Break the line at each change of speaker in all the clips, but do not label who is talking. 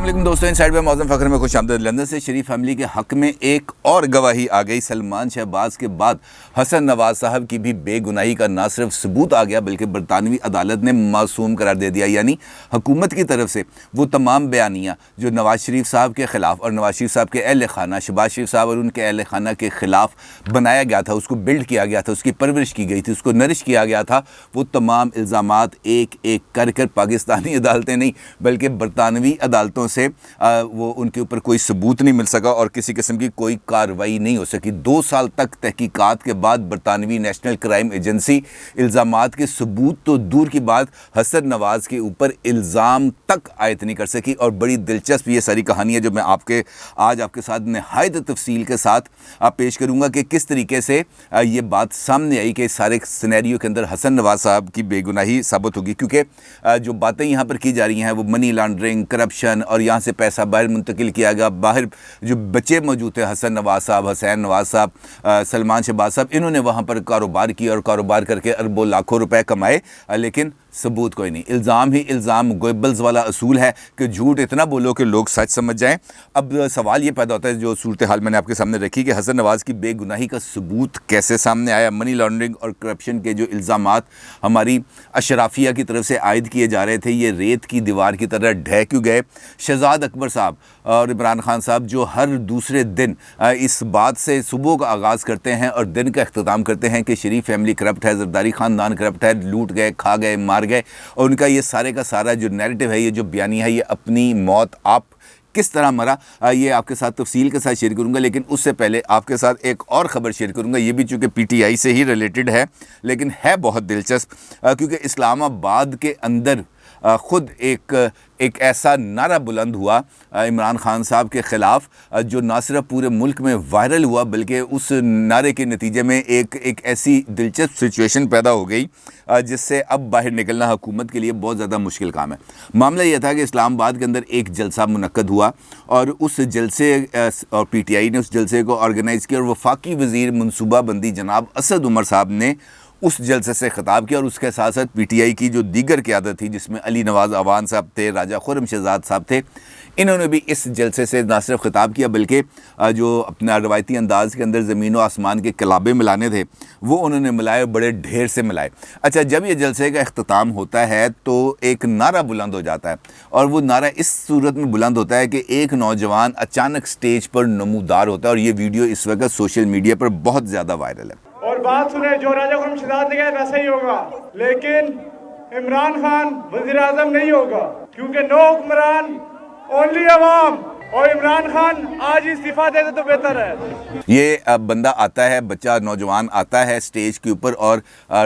علیکم دوستوں، انسائیڈ میں معظم فخر میں خوش آمدید۔ لندن سے شریف فیملی کے حق میں ایک اور گواہی آ گئی۔ سلمان شہباز کے بعد حسن نواز صاحب کی بھی بے گناہی کا نہ صرف ثبوت آ گیا بلکہ برطانوی عدالت نے معصوم قرار دے دیا، یعنی حکومت کی طرف سے وہ تمام بیانیاں جو نواز شریف صاحب کے خلاف اور نواز شریف صاحب کے اہل خانہ شہباز شریف صاحب اور ان کے اہل خانہ کے خلاف بنایا گیا تھا، اس کو بلڈ کیا گیا تھا، اس کی پرورش کی گئی تھی، اس کو نرش کیا گیا تھا، وہ تمام الزامات ایک ایک کر پاکستانی عدالتیں نہیں بلکہ برطانوی عدالتوں سے وہ ان کے اوپر کوئی ثبوت نہیں مل سکا اور کسی قسم کی کوئی کارروائی نہیں ہو سکی۔ 2 سال تک تحقیقات کے بعد برطانوی نیشنل کرائم ایجنسی الزامات کے ثبوت تو دور کی بات حسن نواز کے اوپر الزام تک عائد نہیں کر سکی۔ اور بڑی دلچسپ یہ ساری کہانی ہے جو میں آج آپ کے ساتھ نہایت تفصیل کے ساتھ پیش کروں گا کہ کس طریقے سے یہ بات سامنے آئی کہ سارے سینیریو کے اندر حسن نواز صاحب کی بے گناہی ثابت ہوگی، کیونکہ جو باتیں یہاں پر کی جا رہی ہیں وہ منی لانڈرنگ، کرپشن اور یہاں سے پیسہ باہر منتقل کیا گیا۔ باہر جو بچے موجود تھے، حسن نواز صاحب، حسین نواز صاحب، سلمان شہباز صاحب، انہوں نے وہاں پر کاروبار کیا اور کاروبار کر کے اربوں لاکھوں روپے کمائے، لیکن ثبوت کوئی نہیں۔ الزام ہی الزام، گوئبلز والا اصول ہے کہ جھوٹ اتنا بولو کہ لوگ سچ سمجھ جائیں۔ اب سوال یہ پیدا ہوتا ہے، جو صورتحال میں نے آپ کے سامنے رکھی، کہ حسن نواز کی بے گناہی کا ثبوت کیسے سامنے آیا؟ منی لانڈرنگ اور کرپشن کے جو الزامات ہماری اشرافیہ کی طرف سے عائد کیے جا رہے تھے، یہ ریت کی دیوار کی طرح ڈھہ کیوں گئے؟ شہزاد اکبر صاحب اور عمران خان صاحب جو ہر دوسرے دن اس بات سے صبح کا آغاز کرتے ہیں اور دن کا اختتام کرتے ہیں کہ شریف فیملی کرپٹ ہے، زرداری خاندان کرپٹ ہے، لوٹ گئے، کھا گئے، مار گئے، اور ان کا یہ سارے کا سارا جو نیریٹو ہے، یہ جو بیانیہ ہے، یہ اپنی موت آپ کس طرح مرا، یہ آپ کے ساتھ تفصیل کے ساتھ شیئر کروں گا۔ لیکن اس سے پہلے آپ کے ساتھ ایک اور خبر شیئر کروں گا، یہ بھی چونکہ پی ٹی آئی سے ہی ریلیٹڈ ہے لیکن ہے بہت دلچسپ، کیونکہ اسلام آباد کے اندر خود ایک ایسا نعرہ بلند ہوا عمران خان صاحب کے خلاف جو نہ صرف پورے ملک میں وائرل ہوا بلکہ اس نعرے کے نتیجے میں ایک ایسی دلچسپ سچویشن پیدا ہو گئی جس سے اب باہر نکلنا حکومت کے لیے بہت زیادہ مشکل کام ہے۔ معاملہ یہ تھا کہ اسلام آباد کے اندر ایک جلسہ منعقد ہوا اور اس جلسے اور پی ٹی آئی نے اس جلسے کو آرگنائز کیا، اور وفاقی وزیر منصوبہ بندی جناب اسد عمر صاحب نے اس جلسے سے خطاب کیا، اور اس کے ساتھ ساتھ پی ٹی آئی کی جو دیگر قیادت تھی جس میں علی نواز اعوان صاحب تھے، راجہ خرم شہزاد صاحب تھے، انہوں نے بھی اس جلسے سے نہ صرف خطاب کیا بلکہ جو اپنا روایتی انداز کے اندر زمین و آسمان کے کلابے ملانے تھے وہ انہوں نے ملائے، بڑے ڈھیر سے ملائے۔ اچھا، جب یہ جلسے کا اختتام ہوتا ہے تو ایک نعرہ بلند ہو جاتا ہے، اور وہ نعرہ اس صورت میں بلند ہوتا ہے کہ ایک نوجوان اچانک سٹیج پر نمودار ہوتا ہے، اور یہ ویڈیو اس وقت سوشل میڈیا پر بہت زیادہ وائرل ہے۔
اور بات سنیں، جو راجہ خرم شہزاد نے کہا ویسا ہی ہوگا، لیکن عمران خان وزیر اعظم نہیں ہوگا، کیونکہ نو حکمران اونلی عوام، اور عمران خان آج ہی استعفیٰ دے دے تو بہتر ہے۔
یہ بندہ آتا ہے، بچہ نوجوان آتا ہے سٹیج کے اوپر اور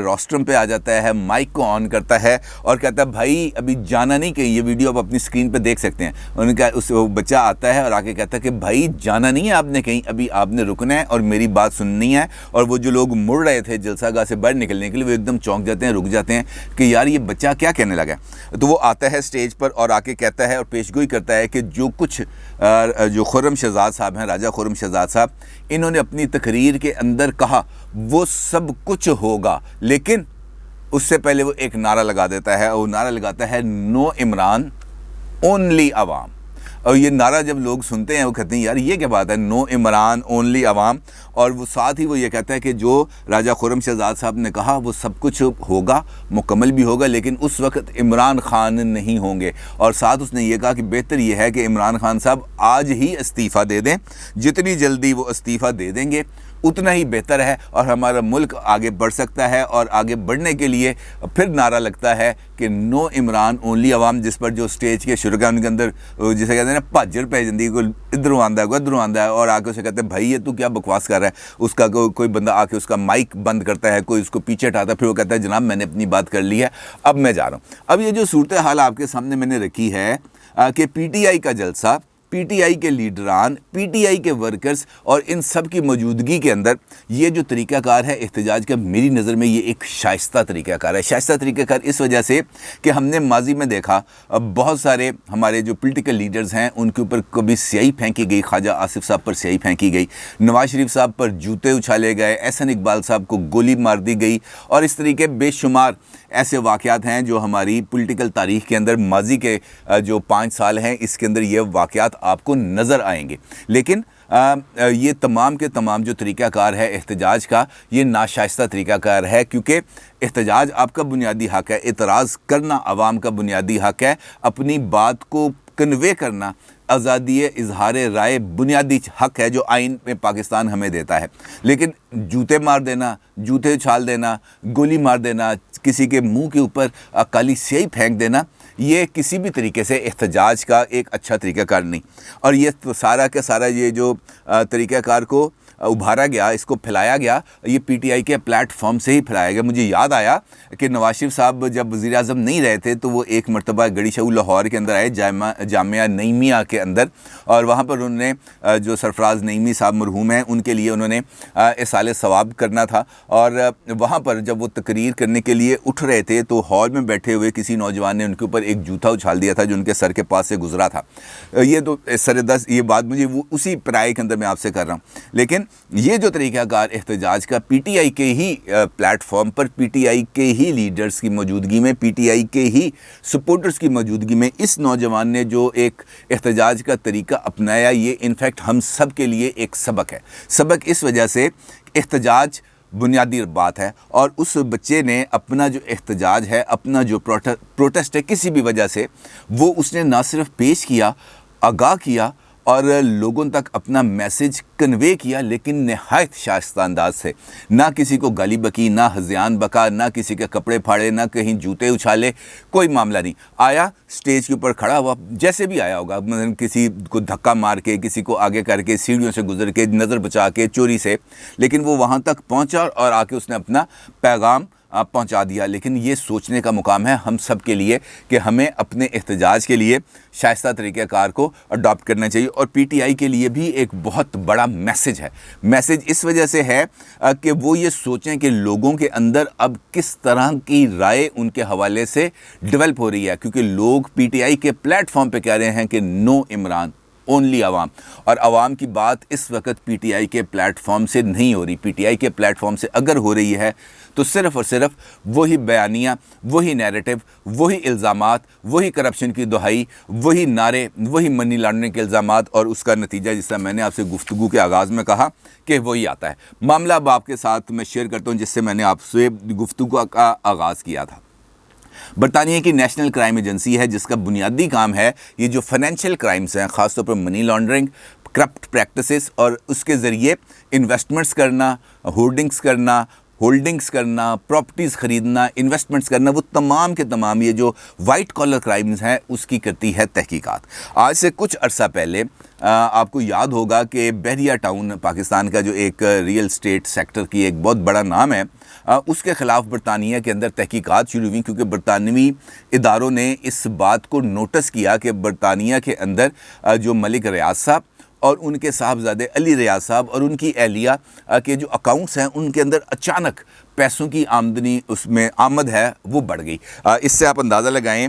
روسٹرم پہ آ جاتا ہے، مائک کو آن کرتا ہے اور کہتا ہے بھائی ابھی جانا نہیں کہیں۔ یہ ویڈیو آپ اپنی سکرین پہ دیکھ سکتے ہیں۔ ان کا بچہ آتا ہے اور آ کے کہتا ہے کہ بھائی جانا نہیں ہے آپ نے کہیں، ابھی آپ نے رکنا ہے اور میری بات سننی ہے۔ اور وہ جو لوگ مڑ رہے تھے جلسہ گاہ سے باہر نکلنے کے لیے وہ ایک دم چونک جاتے ہیں، رک جاتے ہیں کہ یار یہ بچہ کیا کہنے لگا ہے۔ تو وہ آتا ہے سٹیج پر اور آ کے کہتا ہے اور پیشگوئی کرتا ہے کہ جو کچھ جو خرم شہزاد صاحب ہیں، راجہ خرم شہزاد صاحب، انہوں نے اپنی تقریر کے اندر کہا وہ سب کچھ ہوگا، لیکن اس سے پہلے وہ ایک نعرہ لگا دیتا ہے، اور وہ نعرہ لگاتا ہے نو عمران اونلی عوام۔ اور یہ نعرہ جب لوگ سنتے ہیں وہ کہتے ہیں یار یہ کیا بات ہے، نو عمران اونلی عوام۔ اور وہ ساتھ ہی وہ یہ کہتا ہے کہ جو راجہ خرم شہزاد صاحب نے کہا وہ سب کچھ ہوگا، مکمل بھی ہوگا، لیکن اس وقت عمران خان نہیں ہوں گے۔ اور ساتھ اس نے یہ کہا کہ بہتر یہ ہے کہ عمران خان صاحب آج ہی استعفیٰ دے دیں، جتنی جلدی وہ استعفیٰ دے دیں گے اتنا ہی بہتر ہے، اور ہمارا ملک آگے بڑھ سکتا ہے۔ اور آگے بڑھنے کے لیے پھر نعرہ لگتا ہے کہ نو عمران اونلی عوام، جس پر جو سٹیج کے شرکا ان کے اندر جسے کہتے ہیں نا پاجر پہ زندگی کو ادھروں آندہ ہے ادھروں آندہ ہے، اور آ کے اسے کہتے ہیں بھائی یہ تو کیا بکواس کر رہا ہے۔ اس کا کوئی بندہ آ کے اس کا مائک بند کرتا ہے، کوئی اس کو پیچھے ہٹاتا ہے، پھر وہ کہتا ہے جناب میں نے اپنی بات کر لی ہے، اب میں جا رہا ہوں۔ اب یہ جو صورتحال آپ کے سامنے میں نے رکھی ہے کہ پی ٹی آئی کا جلسہ پی ٹی آئی کے لیڈران، پی ٹی آئی کے ورکرز اور ان سب کی موجودگی کے اندر یہ جو طریقہ کار ہے احتجاج کا، میری نظر میں یہ ایک شائستہ طریقہ کار ہے۔ شائستہ طریقہ کار اس وجہ سے کہ ہم نے ماضی میں دیکھا بہت سارے ہمارے جو پولیٹیکل لیڈرز ہیں ان کے اوپر کبھی سیاہی پھینکی گئی، خواجہ آصف صاحب پر سیاہی پھینکی گئی، نواز شریف صاحب پر جوتے اچھالے گئے، احسن اقبال صاحب کو گولی مار دی گئی، اور اس طریقے بے شمار ایسے واقعات ہیں جو ہماری پولیٹیکل تاریخ کے اندر ماضی کے جو 5 سال ہیں اس کے اندر یہ واقعات آپ کو نظر آئیں گے۔ لیکن یہ تمام کے تمام جو طریقہ کار ہے احتجاج کا، یہ ناشائستہ طریقہ کار ہے، کیونکہ احتجاج آپ کا بنیادی حق ہے، اعتراض کرنا عوام کا بنیادی حق ہے، اپنی بات کو کنوے کرنا آزادی اظہار رائے بنیادی حق ہے جو آئین میں پاکستان ہمیں دیتا ہے۔ لیکن جوتے مار دینا، جوتے اچھال دینا، گولی مار دینا، کسی کے منہ کے اوپر کالی سیاہی پھینک دینا، یہ کسی بھی طریقے سے احتجاج کا ایک اچھا طریقہ کار نہیں۔ اور یہ سارا کا سارا یہ جو طریقہ کار کو ابھارا گیا، اس کو پھیلایا گیا، یہ پی ٹی آئی کے پلیٹ فارم سے ہی پھیلایا گیا۔ مجھے یاد آیا کہ نواز شریف صاحب جب وزیر اعظم نہیں رہے تھے تو وہ ایک مرتبہ گڑی شاہ لاہور کے اندر آئے، جامعہ نعیمیہ کے اندر، اور وہاں پر انہوں نے جو سرفراز نعیمی صاحب مرحوم ہیں ان کے لیے انہوں نے اصالِ ثواب کرنا تھا، اور وہاں پر جب وہ تقریر کرنے کے لیے اٹھ رہے تھے تو ہال میں بیٹھے ہوئے کسی نوجوان نے ان کے اوپر ایک جوتا اچھال دیا تھا جو ان کے سر کے پاس سے گزرا تھا۔ یہ تو سردست یہ بات مجھے وہ اسی پرائے کے اندر میں آپ سے کر رہا ہوں۔ لیکن یہ جو طریقہ کار احتجاج کا پی ٹی آئی کے ہی پلیٹ فارم پر، پی ٹی آئی کے ہی لیڈرز کی موجودگی میں، پی ٹی آئی کے ہی سپورٹرز کی موجودگی میں اس نوجوان نے جو ایک احتجاج کا طریقہ اپنایا، یہ انفیکٹ ہم سب کے لیے ایک سبق ہے۔ سبق اس وجہ سے احتجاج بنیادی بات ہے، اور اس بچے نے اپنا جو احتجاج ہے، اپنا جو پروٹیسٹ ہے کسی بھی وجہ سے، وہ اس نے نہ صرف پیش کیا، آگاہ کیا اور لوگوں تک اپنا میسج کنوے کیا، لیکن نہایت شائستہ انداز سے، نہ کسی کو گالی بکی، نہ ہذیان بکا، نہ کسی کے کپڑے پھاڑے، نہ کہیں جوتے اچھالے، کوئی معاملہ نہیں۔ آیا سٹیج کے اوپر کھڑا ہوا جیسے بھی آیا ہوگا، مثلا کسی کو دھکا مار کے، کسی کو آگے کر کے، سیڑھیوں سے گزر کے، نظر بچا کے، چوری سے، لیکن وہ وہاں تک پہنچا اور آ کے اس نے اپنا پیغام پہنچا دیا۔ لیکن یہ سوچنے کا مقام ہے ہم سب کے لیے کہ ہمیں اپنے احتجاج کے لیے شائستہ طریقہ کار کو اڈاپٹ کرنا چاہیے، اور پی ٹی آئی کے لیے بھی ایک بہت بڑا میسج ہے۔ میسج اس وجہ سے ہے کہ وہ یہ سوچیں کہ لوگوں کے اندر اب کس طرح کی رائے ان کے حوالے سے ڈیولپ ہو رہی ہے، کیونکہ لوگ پی ٹی آئی کے پلیٹ فارم پہ کہہ رہے ہیں کہ نو عمران، اونلی عوام، اور عوام کی بات اس وقت پی ٹی آئی کے پلیٹ فارم سے نہیں ہو رہی۔ پی ٹی آئی کے پلیٹ فارم سے اگر ہو رہی ہے تو صرف اور صرف وہی بیانیہ، وہی نیریٹو، وہی الزامات، وہی کرپشن کی دہائی، وہی نعرے، وہی منی لانڈرنگ کے الزامات، اور اس کا نتیجہ جس طرح میں نے آپ سے گفتگو کے آغاز میں کہا کہ وہی آتا ہے۔ معاملہ اب آپ کے ساتھ میں شیئر کرتا ہوں جس سے میں نے آپ سے گفتگو کا آغاز کیا تھا۔ برطانیہ کی نیشنل کرائم ایجنسی ہے جس کا بنیادی کام ہے یہ جو فائنینشیل کرائمز ہیں، خاص طور پر منی لانڈرنگ، کرپٹ پریکٹسز، اور اس کے ذریعے انویسٹمنٹس کرنا، ہولڈنگز کرنا، پراپرٹیز خریدنا، انویسٹمنٹس کرنا، وہ تمام کے تمام یہ جو وائٹ کالر کرائمز ہیں اس کی کرتی ہے تحقیقات۔ آج سے کچھ عرصہ پہلے آپ کو یاد ہوگا کہ بحریہ ٹاؤن پاکستان کا جو ایک ریئل اسٹیٹ سیکٹر کی ایک بہت بڑا نام ہے، اس کے خلاف برطانیہ کے اندر تحقیقات شروع ہوئیں، کیونکہ برطانوی اداروں نے اس بات کو نوٹس کیا کہ برطانیہ کے اندر جو ملک ریاض صاحب اور ان کے صاحبزادے علی ریاض صاحب اور ان کی اہلیہ کے جو اکاؤنٹس ہیں ان کے اندر اچانک پیسوں کی آمدنی، اس میں آمد ہے وہ بڑھ گئی۔ اس سے آپ اندازہ لگائیں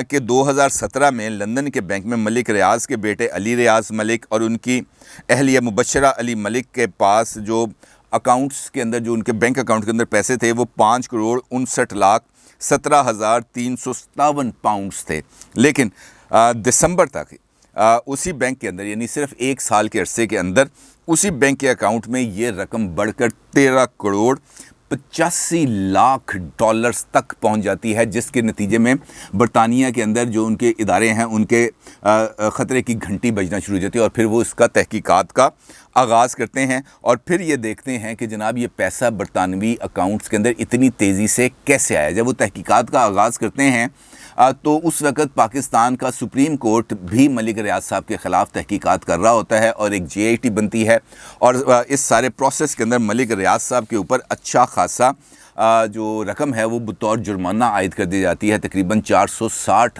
کہ 2017 میں لندن کے بینک میں ملک ریاض کے بیٹے علی ریاض ملک اور ان کی اہلیہ مبشرہ علی ملک کے پاس جو اکاؤنٹس کے اندر، جو ان کے بینک اکاؤنٹ کے اندر پیسے تھے، وہ 5,59,17,357 پاؤنڈز تھے۔ لیکن دسمبر تک اسی بینک کے اندر، یعنی صرف 1 سال کے عرصے کے اندر، اسی بینک کے اکاؤنٹ میں یہ رقم بڑھ کر 13,85,00,000 تک پہنچ جاتی ہے، جس کے نتیجے میں برطانیہ کے اندر جو ان کے ادارے ہیں ان کے خطرے کی گھنٹی بجنا شروع ہو جاتی ہے، اور پھر وہ اس کا تحقیقات کا آغاز کرتے ہیں، اور پھر یہ دیکھتے ہیں کہ جناب یہ پیسہ برطانوی اکاؤنٹس کے اندر اتنی تیزی سے کیسے آیا۔ جب وہ تحقیقات کا آغاز کرتے ہیں تو اس وقت پاکستان کا سپریم کورٹ بھی ملک ریاض صاحب کے خلاف تحقیقات کر رہا ہوتا ہے، اور ایک جے آئی ٹی بنتی ہے، اور اس سارے پروسیس کے اندر ملک ریاض صاحب کے اوپر اچھا خاصا جو رقم ہے وہ بطور جرمانہ عائد کر دی جاتی ہے، تقریباً 460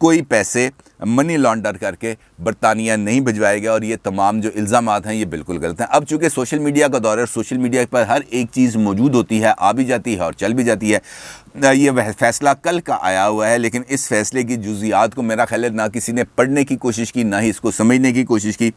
کوئی پیسے منی لانڈر کر کے برطانیہ نہیں بھجوائے گا، اور یہ تمام جو الزامات ہیں یہ بالکل غلط ہیں۔ اب چونکہ سوشل میڈیا کا دور ہے، سوشل میڈیا پر ہر ایک چیز موجود ہوتی ہے، آ بھی جاتی ہے اور چل بھی جاتی ہے۔ یہ فیصلہ کل کا آیا ہوا ہے، لیکن اس فیصلے کی جزیات کو میرا خیال ہے نہ کسی نے پڑھنے کی کوشش کی، نہ ہی اس کو سمجھنے کی کوشش کی،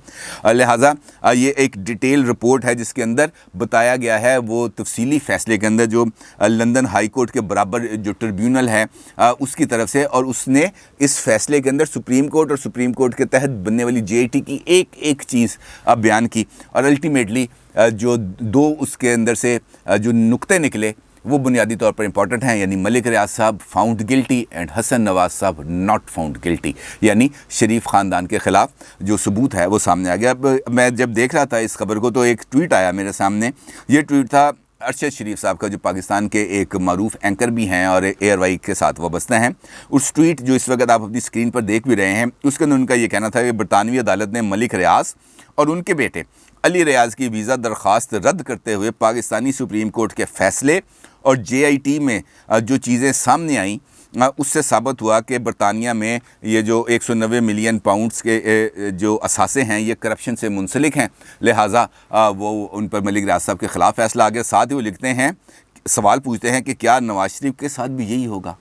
لہٰذا یہ ایک ڈیٹیل رپورٹ ہے جس کے اندر بتایا گیا ہے وہ تفصیلی فیصلے کے اندر جو لندن ہائی کورٹ کے برابر جو ٹربیونل ہے اس کی طرف سے، اور اس نے اس فیصلے کے اندر سپریم کورٹ اور سپریم کورٹ کے تحت بننے والی جے ٹی کی ایک ایک چیز بیان کی، اور الٹیمیٹلی جو دو اس کے اندر سے جو نقطے نکلے وہ بنیادی طور پر امپورٹنٹ ہیں، یعنی ملک ریاض صاحب found guilty and Hasan Nawaz صاحب ناٹ فاؤنڈ گلٹی، یعنی شریف خاندان کے خلاف جو ثبوت ہے وہ سامنے آ گیا۔ اب میں جب دیکھ رہا تھا اس خبر کو تو ایک ٹویٹ آیا میرے سامنے، یہ ٹویٹ تھا ارشد شریف صاحب کا، جو پاکستان کے ایک معروف اینکر بھی ہیں اور ایئر وائی کے ساتھ وابستہ ہیں۔ اس ٹویٹ جو اس وقت آپ اپنی اسکرین پر دیکھ بھی رہے ہیں، اس کے اندر ان کا یہ کہنا تھا کہ برطانوی عدالت نے ملک ریاض اور ان کے بیٹے علی ریاض کی ویزا درخواست رد کرتے ہوئے پاکستانی سپریم کورٹ کے فیصلے اور جے آئی ٹی میں جو چیزیں سامنے آئیں اس سے ثابت ہوا کہ برطانیہ میں یہ جو 190 ملین پاؤنڈز کے جو اثاثے ہیں یہ کرپشن سے منسلک ہیں، لہٰذا وہ ان پر ملک ریاض صاحب کے خلاف فیصلہ آ گیا۔ ساتھ ہی وہ لکھتے ہیں، سوال پوچھتے ہیں کہ کیا نواز شریف کے ساتھ بھی یہی ہوگا؟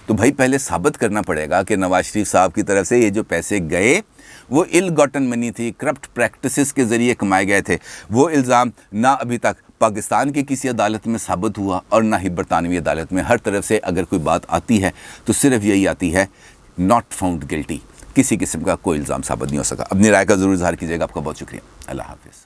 تو بھائی پہلے ثابت کرنا پڑے گا کہ نواز شریف صاحب کی طرف سے یہ جو پیسے گئے وہ ال گاٹن منی تھی، کرپٹ پریکٹسز کے ذریعے کمائے گئے تھے۔ وہ الزام نہ ابھی تک پاکستان کی کسی عدالت میں ثابت ہوا اور نہ ہی برطانوی عدالت میں۔ ہر طرف سے اگر کوئی بات آتی ہے تو صرف یہی آتی ہے ناٹ فاؤنڈ گلٹی، کسی قسم کا کوئی الزام ثابت نہیں ہو سکا۔ اپنی رائے کا ضرور اظہار کیجیے گا۔ آپ کا بہت شکریہ۔ اللہ حافظ۔